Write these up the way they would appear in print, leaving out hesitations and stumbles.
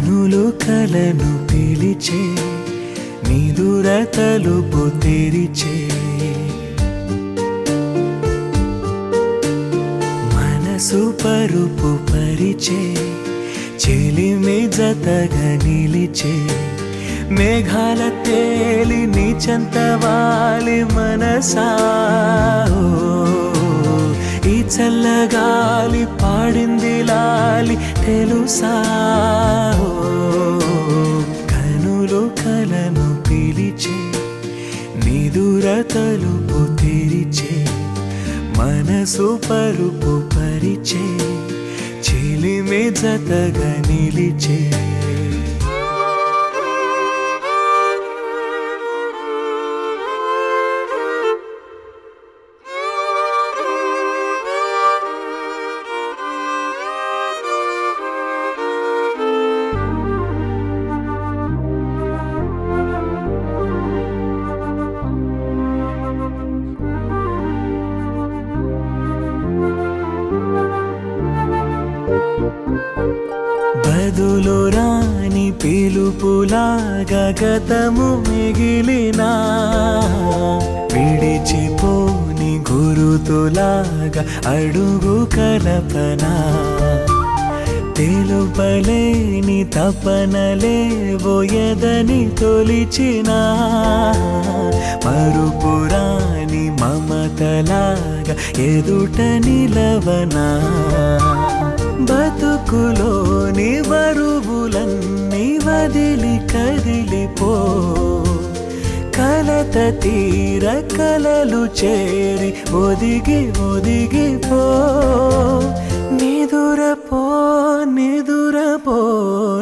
కనులు కలను పిలిచే నిదుర తలుపు తెరిచే మనసు పరుపు పరిచే చెలిమి జతగా నిలిచే మేఘాల తేలి నీ చెంత వాలి మనసా ఈ చల్లగాలి పాడింది లాలి తెలుసా కనులు కలను పిలిచే నిదుర తలుపు తెరిచే మనసు పరుపు పరిచే చెలిమి జతగా నిలిచే బదులు రాని పిలుపులాగా గతము మిగిలినా విడిచిపోని గురుతులాగా అడుగు కలపనా తెలుపలేని తపనలేవో ఎదని తొలిచినా మరుపురాని మమతలాగా ఎదుట నిలవనా బతుకులోని బరువులన్నీ వదిలి కదిలిపో కలత తీర కలలు చేరి ఒదిగి ఒదిగిపో నిదురపో నిదురపో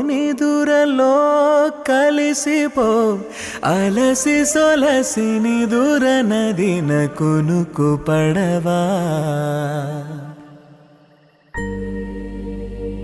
నిదురలో కలిసిపో అలసి సొలసి నిదుర నదిన కునుకు పడవా